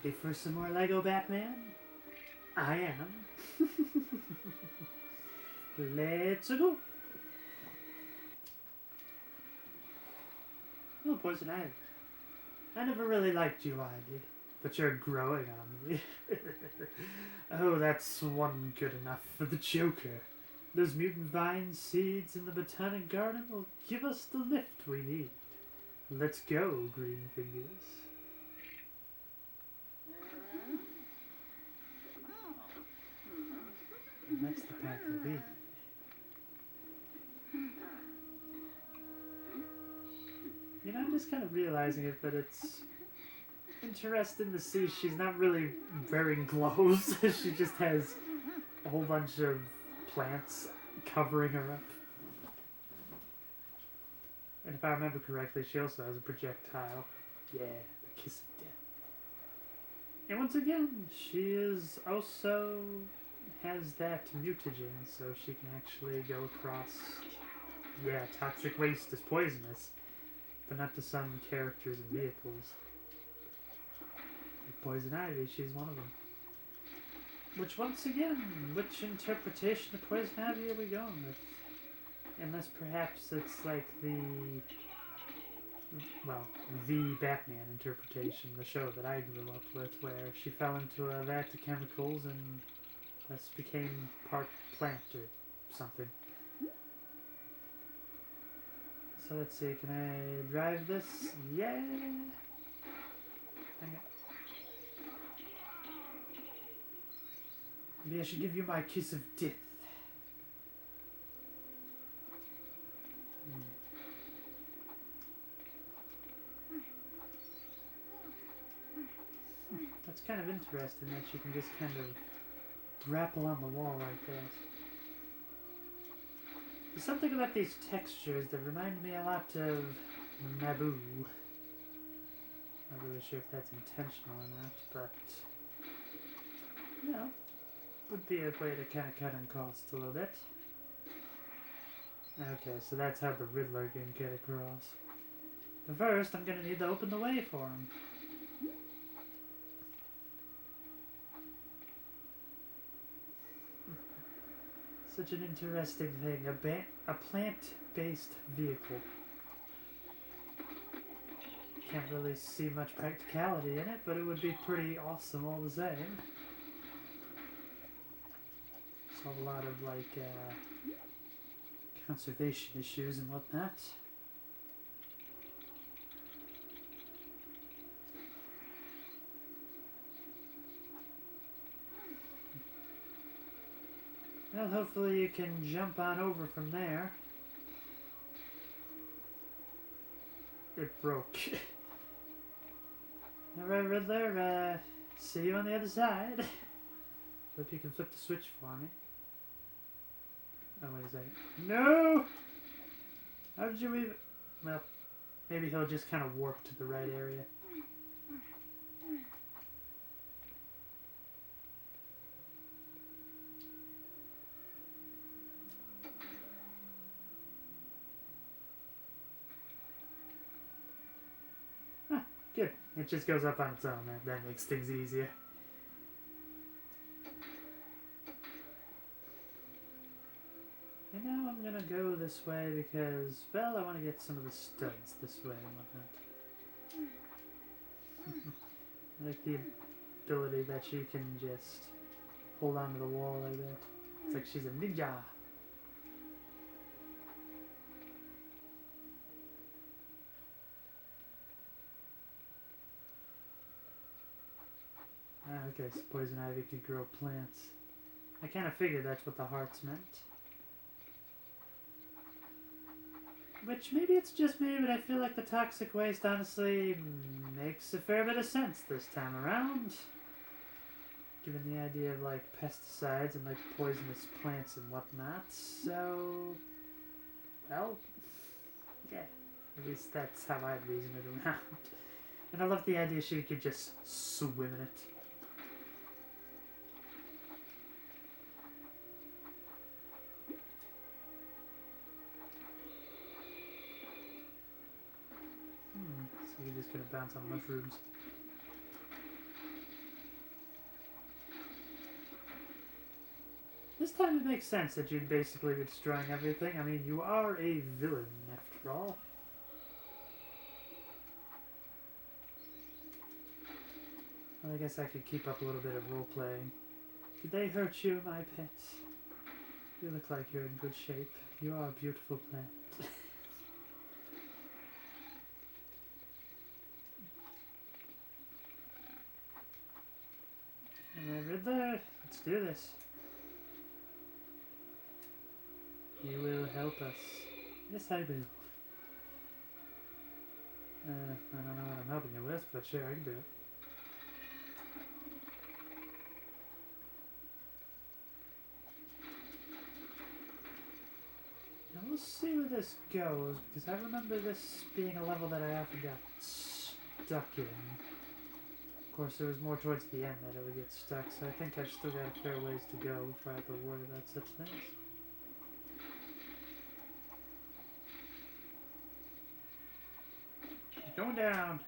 Ready for some more Lego Batman? I am. Let's go. Oh, Poison Ivy. I never really liked you, Ivy, but you're growing on me. Oh, that's one good enough for the Joker. Those mutant vine seeds in the Botanic Garden will give us the lift we need. Let's go, Green Fingers. And that's the path to be. You know, I'm just kind of realizing it, but it's interesting to see she's not really wearing gloves. She just has a whole bunch of plants covering her up. And if I remember correctly, she also has a projectile. Yeah, the kiss of death. And once again, she is also has that mutagen, so she can actually go across. Yeah, toxic waste is poisonous, but not to some characters and vehicles. Like Poison Ivy, she's one of them. Which, once again, which interpretation of Poison Ivy are we going with? Unless perhaps it's like the Batman interpretation, the show that I grew up with, where she fell into a vat of chemicals and thus became part plant or something. So let's see, can I drive this? Yeah! Dang it. Maybe I should give you my kiss of death. That's kind of interesting that you can just kind of grapple on the wall like that. There's something about these textures that remind me a lot of Naboo. Not really sure if that's intentional or not, but you know, would be a way to kind of cut on costs a little bit. Okay, so that's how the Riddler can get across. But first, I'm gonna need to open the way for him. Such an interesting thing, a plant-based vehicle. Can't really see much practicality in it, but it would be pretty awesome all the same. Solve a lot of, like, conservation issues and whatnot. Well, hopefully you can jump on over from there. It broke. Alright, Riddler, see you on the other side. Hope you can flip the switch for me. Oh, wait a second. No! How did you even... Well, maybe he'll just kind of warp to the right area. Good. It just goes up on its own. That makes things easier. And now I'm gonna go this way because, well, I want to get some of the studs this way and whatnot. I like the ability that she can just hold onto the wall like that. It's like she's a ninja. Okay, so Poison Ivy can grow plants. I kind of figured that's what the hearts meant. Which, maybe it's just me, but I feel like the toxic waste honestly makes a fair bit of sense this time around. Given the idea of, like, pesticides and, like, poisonous plants and whatnot. So, well, yeah. At least that's how I'd reason it around. And I love the idea she could just swim in it. So you're just gonna bounce on mushrooms. This time it makes sense that you'd basically be destroying everything. I mean, you are a villain, after all. Well, I guess I could keep up a little bit of role-playing. Did they hurt you, my pet? You look like you're in good shape. You are a beautiful plant. Am I Riddler? Let's do this. You will help us. Yes, I will. I don't know what I'm helping you with, but sure, I can do it. Now we'll see where this goes, because I remember this being a level that I often got stuck in. Of course, it was more towards the end that I would get stuck, so I think I've still got a fair ways to go before I have to worry about such things. Going down!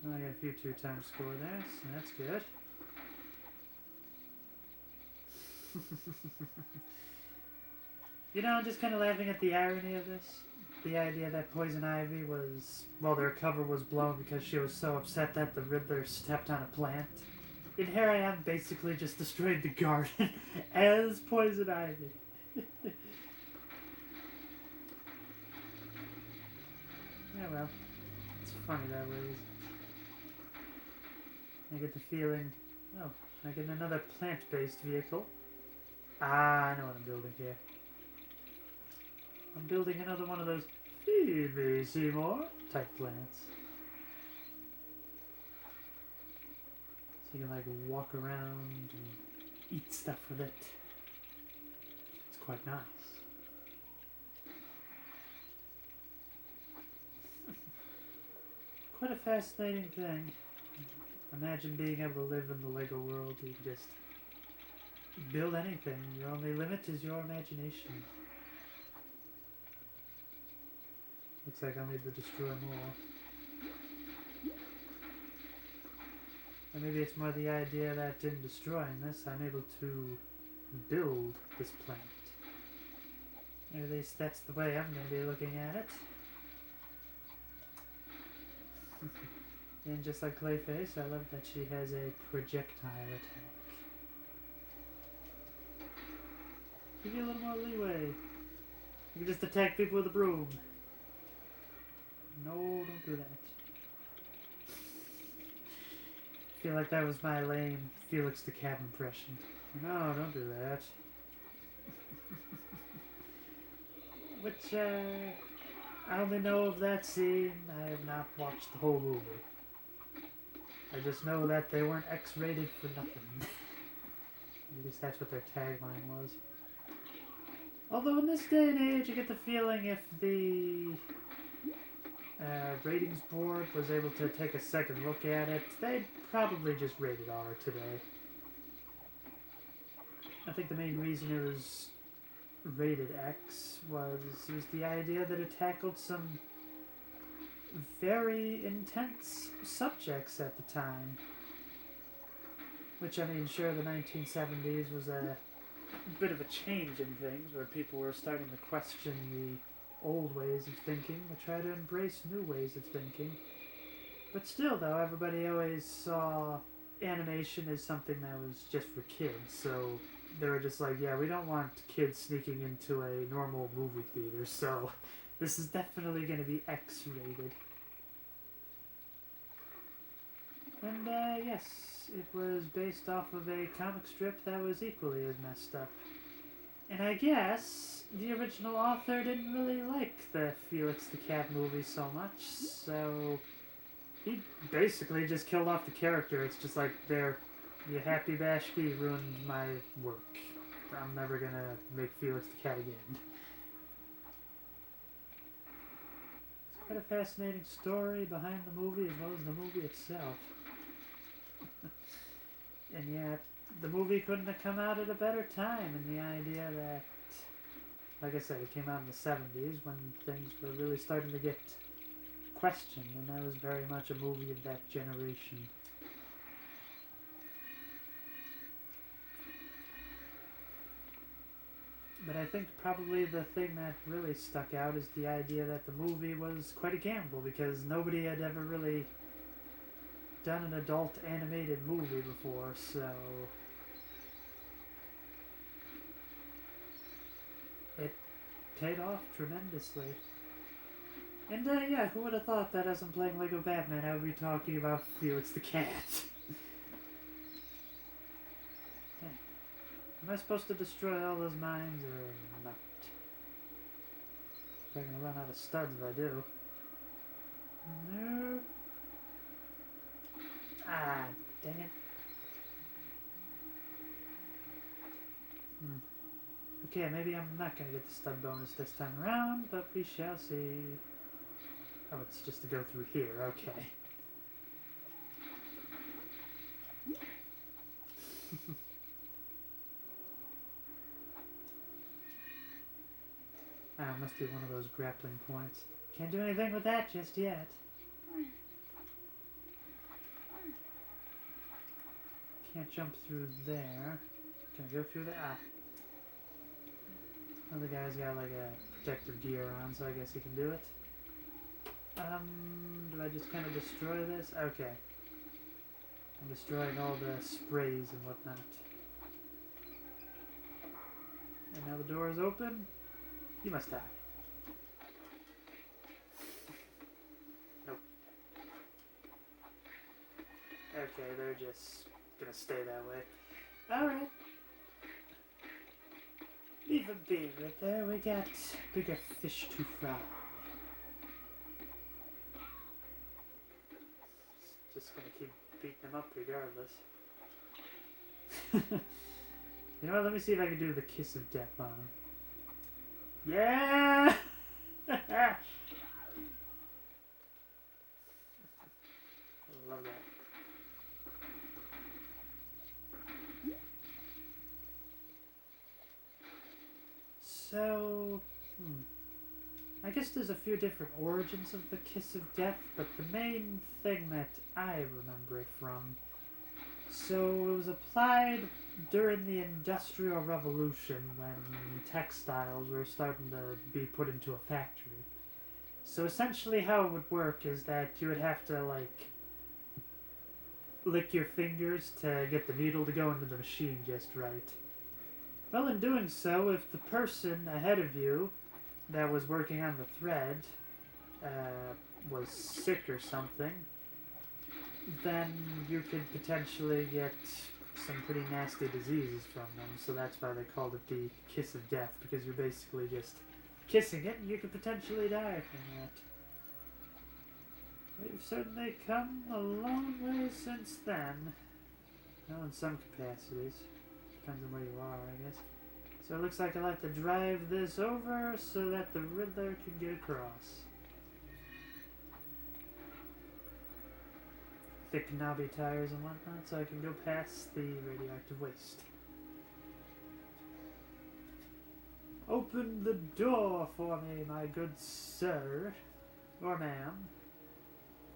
Well, I got a few 2-time score there, so that's good. You know, I'm just kind of laughing at the irony of this. The idea that Poison Ivy was... well, their cover was blown because she was so upset that the Riddler stepped on a plant. And here I am basically just destroyed the garden as Poison Ivy. Yeah, well, it's funny that way. I get the feeling... oh, I get another plant-based vehicle. Ah, I know what I'm building here. I'm building another one of those feed me, Seymour type plants. So you can like walk around and eat stuff with it. It's quite nice. Quite a fascinating thing. Imagine being able to live in the Lego world. You can just build anything. Your only limit is your imagination. Looks like I'll need to destroy more. Or maybe it's more the idea that in destroying this, I'm able to build this plant. Or at least that's the way I'm going to be looking at it. And just like Clayface, I love that she has a projectile attack. Give you a little more leeway. You can just attack people with a broom. No, don't do that. I feel like that was my lame Felix the Cat impression. No, don't do that. Which, I only know of that scene. I have not watched the whole movie. I just know that they weren't X-rated for nothing. At least that's what their tagline was. Although in this day and age, I get the feeling if the ratings board was able to take a second look at it, they'd probably just rated R today. I think the main reason it was rated X was the idea that it tackled some very intense subjects at the time. Which, I mean, sure, the 1970s was a bit of a change in things, where people were starting to question the old ways of thinking and try to embrace new ways of thinking. But still, though, everybody always saw animation as something that was just for kids, so they were just like, yeah, we don't want kids sneaking into a normal movie theater, so this is definitely going to be X-rated. And, yes, it was based off of a comic strip that was equally as messed up. And I guess the original author didn't really like the Felix the Cat movie so much, so he basically just killed off the character. It's just like, there, you happy bashki ruined my work. I'm never gonna make Felix the Cat again. It's quite a fascinating story behind the movie as well as the movie itself. And yet, the movie couldn't have come out at a better time, and the idea that, like I said, it came out in the 70s when things were really starting to get questioned, and that was very much a movie of that generation. But I think probably the thing that really stuck out is the idea that the movie was quite a gamble, because nobody had ever really done an adult animated movie before, so it paid off tremendously. And yeah, who would have thought that as I'm playing Lego Batman, I would be talking about Felix the Cat? Okay. Am I supposed to destroy all those mines or not? I'm gonna run out of studs if I do. No. Ah, dang it. Okay, maybe I'm not gonna get the stud bonus this time around, but we shall see. Oh, it's just to go through here, okay. Ah, must be one of those grappling points. Can't do anything with that just yet. Can't jump through there. Can I go through there? Ah. Other guy's got like a protective gear on, so I guess he can do it. Do I just kind of destroy this? Okay. I'm destroying all the sprays and whatnot. And now the door is open. You must die. Nope. Okay, they're just gonna stay that way. Alright. Leave a be right there. We got bigger fish to fry. Just gonna keep beating them up regardless. You know what? Let me see if I can do the kiss of death on him. Yeah! I love that. So, I guess there's a few different origins of the kiss of death, but the main thing that I remember it from, so it was applied during the Industrial Revolution when textiles were starting to be put into a factory. So essentially how it would work is that you would have to, like, lick your fingers to get the needle to go into the machine just right. Well, in doing so, if the person ahead of you that was working on the thread was sick or something, then you could potentially get some pretty nasty diseases from them. So that's why they called it the kiss of death, because you're basically just kissing it and you could potentially die from that. We've certainly come a long way since then. Well, in some capacities. Depends on where you are, I guess. So it looks like I like to drive this over so that the Riddler can get across. Thick knobby tires and whatnot, so I can go past the radioactive waste. Open the door for me, my good sir. Or ma'am.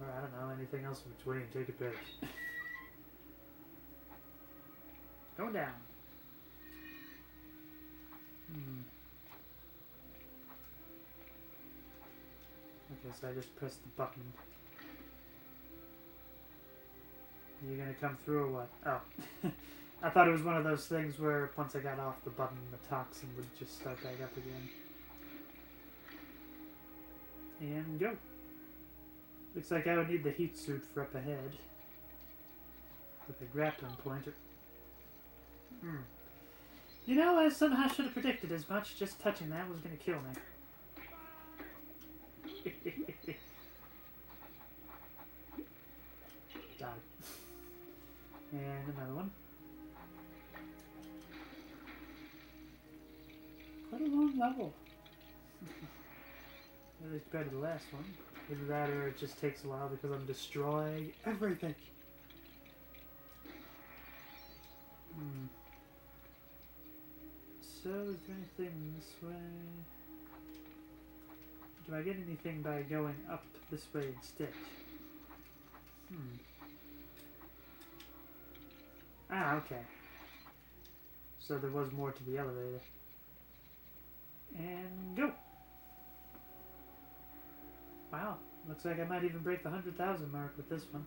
Or I don't know, anything else in between. Take a pick. Going down. Okay, so I just pressed the button. Are you gonna come through or what? Oh. I thought it was one of those things where once I got off the button, the toxin would just start back up again. And go. Looks like I would need the heat suit for up ahead. With a grappling pointer. You know, I somehow should have predicted as much. Just touching that was going to kill me. Died. And another one. Quite a long level. At least compared to the last one. Either that or it just takes a while because I'm destroying everything. So, is there anything this way? Do I get anything by going up this way instead? Ah, okay. So there was more to the elevator. And go. Wow. Looks like I might even break the 100,000 mark with this one.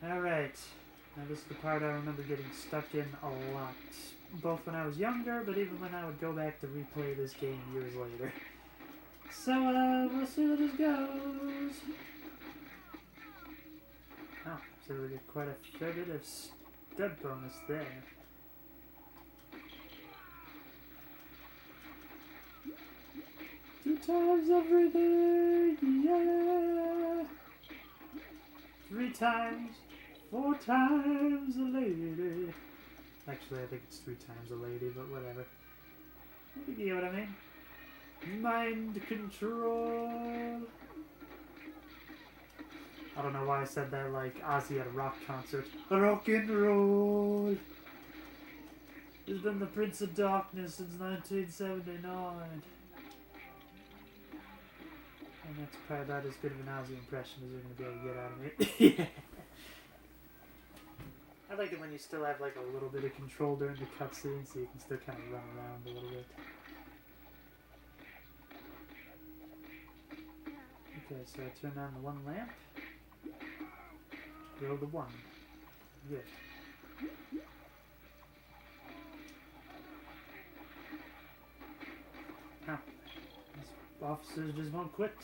Alright. Now this is the part I remember getting stuck in a lot. Both when I was younger, but even when I would go back to replay this game years later. So, we'll see where this goes. Oh, so we get quite a fair bit of stud bonus there. Two times everything, yeah! 3 times, 4 times a lady. Actually, I think it's 3 times a lady, but whatever. You get what I mean? Mind control. I don't know why I said that like Ozzy at a rock concert. Rock and roll. He's been the Prince of Darkness since 1979. And that's probably about as good of an Ozzy impression as you're going to be able to get out of me. Yeah. I like it when you still have like a little bit of control during the cutscene, so you can still kind of run around a little bit. Okay, so I turn on the one lamp. Throw the 1. Good. Oh. These officers just won't quit.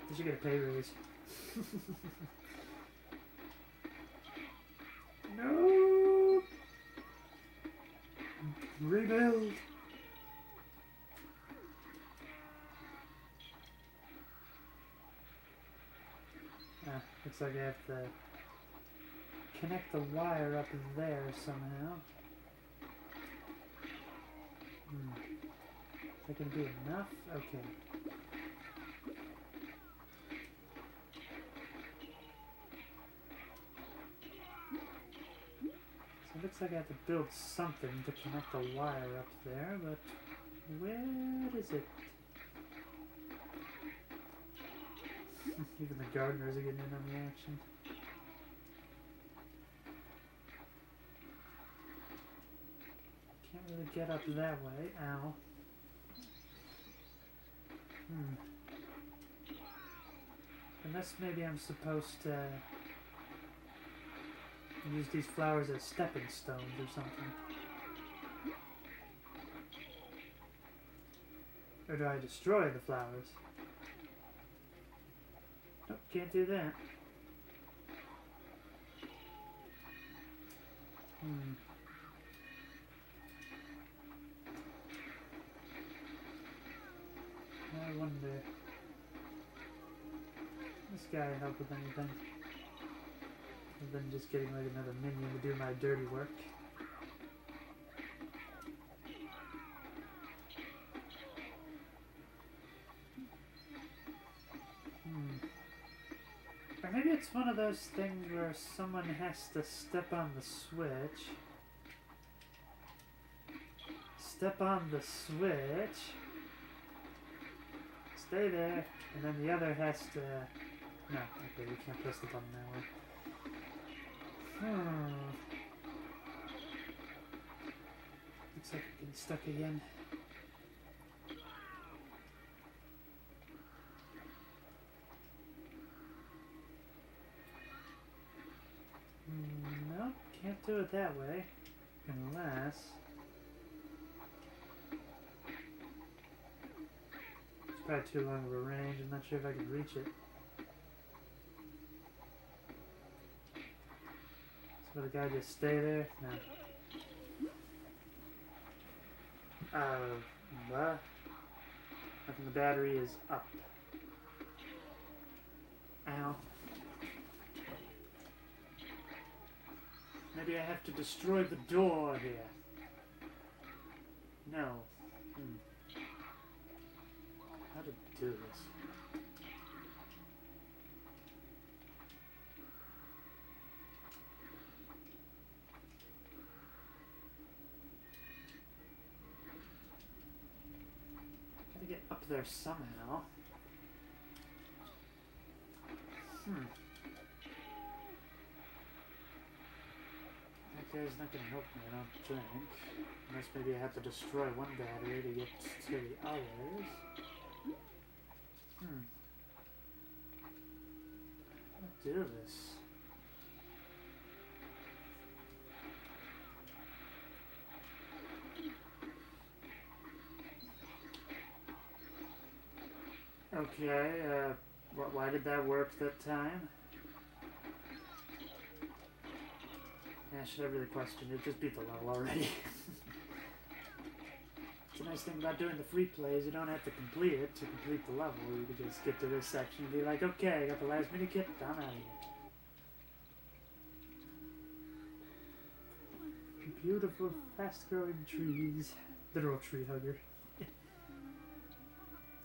They should get a pay raise. No! Rebuild! Looks like I have to connect the wire up there somehow. Is that going to be enough? Okay. So it looks like I have to build something to connect the wire up there, but where is it? Even the gardeners are getting in on the action. Can't really get up that way. Ow. Unless maybe I'm supposed to use these flowers as stepping stones or something. Or do I destroy the flowers? Nope, can't do that. I wonder. This guy help with anything? Other than just getting like another minion to do my dirty work. Or maybe it's one of those things where someone has to step on the switch. Step on the switch. Stay there. And then the other has to... No, okay, we can't press the button that way. Looks like I'm getting stuck again. Nope, can't do it that way. Unless... It's probably too long of a range, I'm not sure if I can reach it. So the guy just stay there? No. What? I think the battery is up. Ow. Maybe I have to destroy the door here. No. How to do this? Gotta get up there somehow. guy's not gonna help me, I don't think. Unless maybe I have to destroy one battery to get to the others. I'll do this. Okay, why did that work that time? Yeah, should I really question it? Just beat the level already. It's a nice thing about doing the free plays, you don't have to complete it to complete the level. You can just get to this section and be like, okay, I got the last mini kit, I'm out of here. Beautiful, fast-growing trees. Literal tree hugger.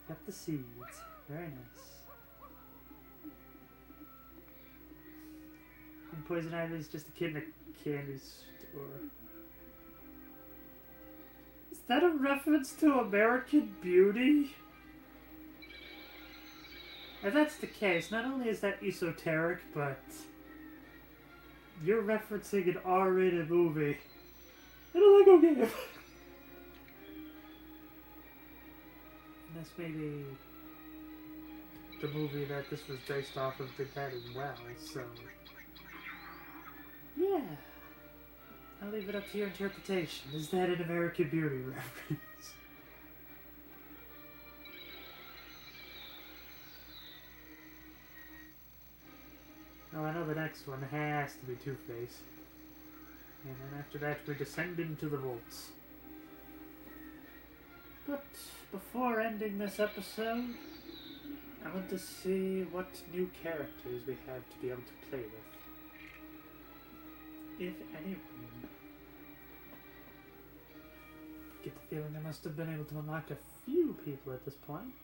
Got the seeds. Very nice. And Poison Ivy's just a kid in a candy store. Is that a reference to American Beauty? If that's the case, not only is that esoteric, but you're referencing an R-rated movie in a Lego game. And that's maybe the movie that this was based off of did that as well, so yeah. I'll leave it up to your interpretation. Is that an American Beauty reference? Oh, I know the next one has to be Two-Face. And then after that we descend into the vaults. But before ending this episode, I want to see what new characters we have to be able to play with. If anyone. Get the feeling I must have been able to unlock a few people at this point.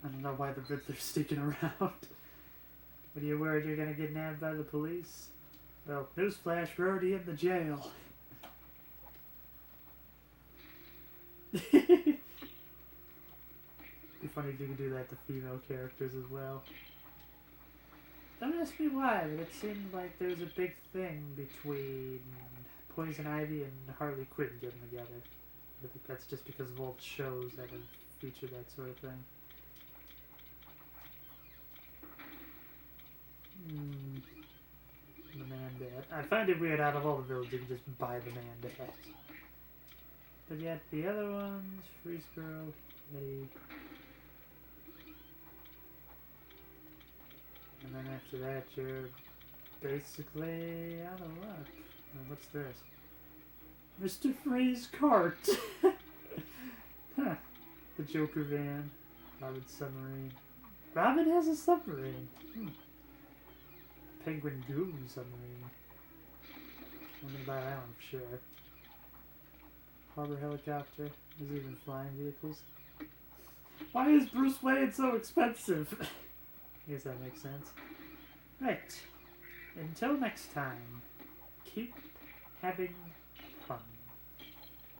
I don't know why the Riddler's sticking around. What are you worried you're gonna get nabbed by the police? Well, newsflash, we're already in the jail. It'd be funny if you could do that to female characters as well. Don't ask me why, but it seemed like there was a big thing between Poison Ivy and Harley Quinn getting together. I think that's just because of old shows that have featured that sort of thing. The Man-Bat. I find it weird out of all the villains you can just buy the Man-Bat. But yet the other ones, Freeze Girl, Eddie. And then after that you're basically out of luck. Oh, what's this? Mr. Freeze Cart! Huh. The Joker van. Robin's submarine. Robin has a submarine! Penguin Goon submarine. I'm gonna buy that one for sure. Harbor helicopter. There's even flying vehicles. Why is Bruce Wayne so expensive? I guess that makes sense. Right. Until next time, keep having